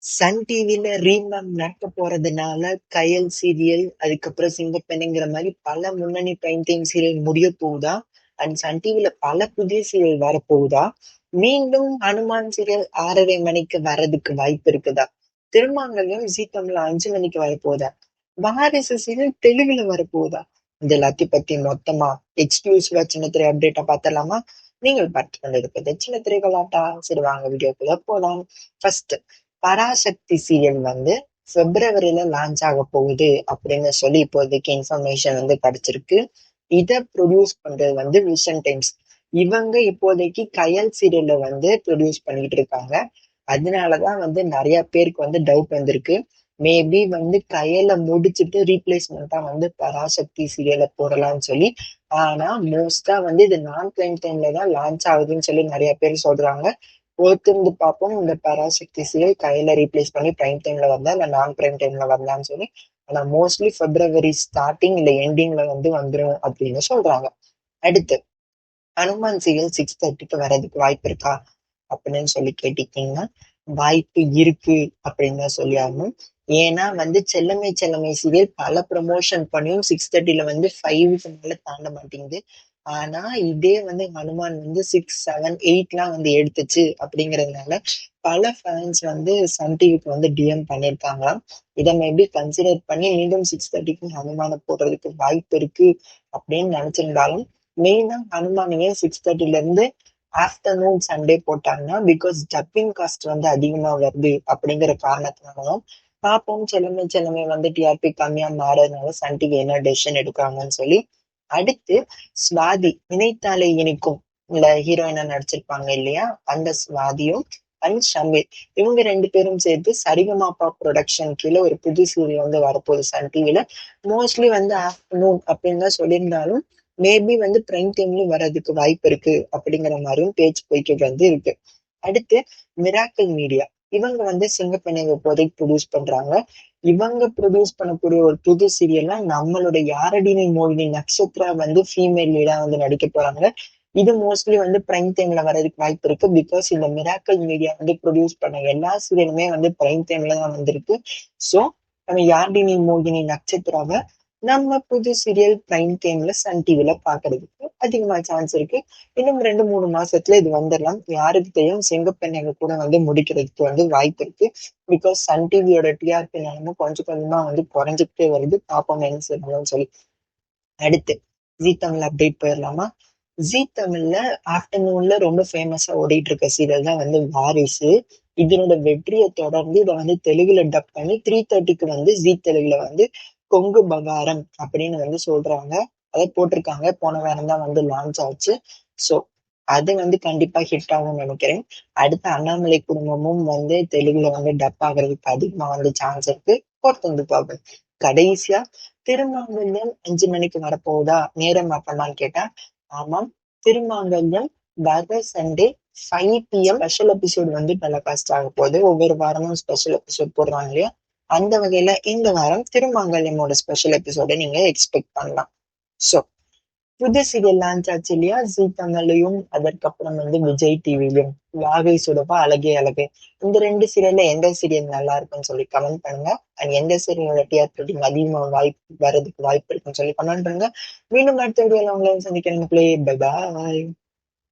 Sun டிவில remake நடக்க போறதுனால கயல் சீரியல், அதுக்கப்புறம் சிங்கப்பெண்ணுங்கிற மாதிரி பல முன்னணி பிரைம் டைம் சீரியல் முடிய போகுதா? அண்ட் சன் டிவில பல புதிய சீரியல் வரப்போகுதா? மீண்டும் ஹனுமான் சீரியல் 6:30 மணிக்கு வர்றதுக்கு வாய்ப்பு இருக்குதா? திருமாங்கல்யம் ஜீ தமிழ்ல 5 மணிக்கு வரப்போகுதா? வாரிசு சீரியல் தெலுங்குல வரப்போகுதா? இது எல்லாத்தையும் பத்தி மொத்தமா எக்ஸ்க்ளூசிவா சின்ன திரை அப்டேட்டா பார்த்தலாமா? நீங்கள் பார்த்து கொண்டிருப்பது சின்ன திரை கலாட்டா. சரி, வாங்க வீடியோக்குள்ள போலாம். ஃபர்ஸ்ட், பராசக்தி சீரியல் வந்து பிப்ரவரியில லான்ச் ஆக போகுது அப்படின்னு சொல்லி இப்போதைக்கு இன்ஃபர்மேஷன் வந்து கிடைச்சிருக்கு. இத ப்ரொடியூஸ் பண்றது வந்து விஷன் டைம்ஸ். இவங்க இப்போதைக்கு கயல் சீரியல்ல வந்து ப்ரொடியூஸ் பண்ணிட்டு இருக்காங்க. அதனாலதான் வந்து நிறைய பேருக்கு வந்து டவுட் வந்திருக்கு. மேபி வந்து கயலை முடிச்சுட்டு ரீப்ளேஸ்மெண்டா வந்து பராசக்தி சீரியலை போடலாம்னு சொல்லி. ஆனா மோஸ்டா வந்து இது நான் பிரைம் டைம்ல தான் லான்ச் ஆகுதுன்னு சொல்லி நிறைய பேர் சொல்றாங்க. பொறுத்திருந்து பார்ப்போம். இந்த பராசக்தி சீரியல் கையில ரீப்ளேஸ் பண்ணி பிரைம் டைம்ல வந்தா இல்ல நான் பிரைம் டைம்ல வரலாம்னு சொல்லி. ஆனா மோஸ்ட்லி பிப்ரவரி ஸ்டார்டிங் இல்ல எண்டிங்ல வந்து வந்துரும் அப்படின்னு சொல்றாங்க. அடுத்து, ஹனுமான் சீரியல் 6:30க்கு வர்றதுக்கு வாய்ப்பு இருக்கா அப்படின்னு சொல்லி கேட்டீங்கன்னா, வாய்ப்பு இருக்கு அப்படின்னு தான் சொல்லி ஆகணும். ஏன்னா வந்து செல்லமே செல்லமே சீரியல் பல ப்ரமோஷன் பண்ணியும் 6:30ல வந்து 5க்கு மேல தாண்ட மாட்டேங்குது. ஆனா இதே வந்து ஹனுமான் வந்து 6, 7, 8லாம் வந்து எடுத்துச்சு அப்படிங்கறதுனால பல ஃபேன்ஸ் வந்து சன் டிவிக்கு வந்து டிஎம் பண்ணியிருக்காங்களாம். இதை மேபி கன்சிடர் பண்ணி மீண்டும் 6:30க்கு ஹனுமான போடுறதுக்கு வாய்ப்பு இருக்கு அப்படின்னு நினைச்சிருந்தாலும், மெயினா ஹனுமானியே 6:30ல இருந்து ஆஃப்டர்நூன் சண்டே போட்டாங்கன்னா, பிகாஸ் டப்பிங் காஸ்ட் வந்து அதிகமா வருது அப்படிங்கிற காரணத்தினாலதான். பார்ப்போம். செல்லமே செல்லமே வந்து டிஆர்பி கம்மியா மாறதுனால சன் டிவி என்ன டெசிஷன் எடுக்காங்கன்னு சொல்லி. அடுத்து, ஸ்வாதி நினைத்தாலே இனிக்கும் இல்ல ஹீரோயினா நடிச்சிருப்பாங்க இல்லையா, அந்த ஸ்வாதியும் அண்ட் ஷமீர், இவங்க 2 பேரும் சேர்த்து சரிகமாப்பா ப்ரொடக்ஷன் கீழே ஒரு புது சீரியல் வந்து வரப்போகுது சன் டிவில. மோஸ்ட்லி வந்து ஆஃப்டர்நூன் அப்படின்னு தான் சொல்லியிருந்தாலும், மேபி வந்து பிரைம் டைம்லயும் வர்றதுக்கு வாய்ப்பு இருக்கு அப்படிங்கிற மாதிரியும் பேச்சு போய்க்கிட்டு வந்து இருக்கு. அடுத்து, மிராக்கிள் மீடியா. இவங்க வந்து சிங்கப்பெண்ணை இப்போதைக்கு ப்ரொடியூஸ் பண்றாங்க. இவங்க ப்ரொடியூஸ் பண்ணக்கூடிய ஒரு புது சீரியல்ல நம்மளோட யாரடி நீ மோகினி நக்ஷத்ரா வந்து ஃபீமேல் லீடா வந்து நடிக்க போறாங்க. இது மோஸ்ட்லி வந்து பிரைம் டைம்ல வர்றதுக்கு வாய்ப்பு இருக்கு. பிகாஸ் இந்த மிராக்கிள் மீடியா வந்து ப்ரொடியூஸ் பண்ண எல்லா சீரியலுமே வந்து பிரைம் டைம்ல தான் வந்திருக்கு. சோ நம்ம யாரடி நீ மோகினி நட்சத்திராவை நம்ம புது சீரியல் பிரைம் டைம்ல சன் டிவில பாக்குறதுக்கு அதிகமா சான்ஸ் இருக்கு. இன்னும் 2-3 மாசத்துல இது வந்துடலாம். யாருக்கு தெரியும், செங்கப்பெண்ணைங்க கூட வந்து முடிக்கிறதுக்கு வந்து வாய்ப்பு இருக்கு. பிகாஸ் சன் டிவியோட டிஆர்பி நிலமும் கொஞ்சம் கொஞ்சமா வந்து குறைஞ்சிக்கிட்டே வருது. பாப்போம் என்ன செய்யணும்னு சொல்லி. அடுத்து, ஜீ தமிழ் அப்டேட் போயிடலாமா? ஜீ தமிழ்ல ஆஃப்டர்நூன்ல ரொம்ப ஃபேமஸா ஓடிட்டு இருக்க சீரியல் தான் வந்து வாரிசு. இதனோட வெற்றியை தொடர்ந்து இதை வந்து தெலுங்குல டப் பண்ணி 3:30க்கு வந்து ஜீ தெலுங்குல வந்து கொங்கு பகாரம் அப்படின்னு வந்து சொல்றாங்க. அதை போட்டிருக்காங்க. போன வாரம் தான் வந்து லான்ச் ஆச்சு. சோ அது வந்து கண்டிப்பா ஹிட் ஆகும்னு நினைக்கிறேன். அடுத்து, அண்ணாமலை குடும்பமும் வந்து தெலுங்குல வந்து டப் ஆகுறதுக்கு அதிகமா வந்து சான்ஸ் இருக்கு. பொறுத்து பார்ப்போம். கடைசியா, திருமாங்கல்யம் 5 மணிக்கு வரப்போகுதா, நேரம் மாற்றமான்னு கேட்டா, ஆமாம். திருமாங்கல்யம் வர சண்டே 5 PM ஸ்பெஷல் எபிசோட் வந்து டெலிகாஸ்ட் ஆக போகுது. ஒவ்வொரு வாரமும் ஸ்பெஷல் எபிசோட் போடுறாங்க இல்லையா, அந்த வகையில இந்த வாரம் திருமாங்கல்யமோட ஸ்பெஷல் எபிசோட நீங்க எக்ஸ்பெக்ட் பண்ணலாம். சோ புது சீரியல் லான்ச் ஆச்சு இல்லையா, ஜீ தமிழ்லயும் அதற்கப்புறம் வந்து விஜய் டிவிலையும். வாகை சுடவா அழகே அழகே, இந்த 2 சீரியல்ல எந்த சீரியல் நல்லா இருக்குன்னு சொல்லி கமெண்ட் பண்ணுங்க. அண்ட் எந்த சீரியலோட டிஆர்பி அதிகமா வாய்ப்பு வர்றதுக்கு வாய்ப்பு இருக்குன்னு சொல்லி கமெண்ட் பண்ணுங்க. மீண்டும் அடுத்த வீடியோல உங்களை சந்திக்கிறேன். Bye bye.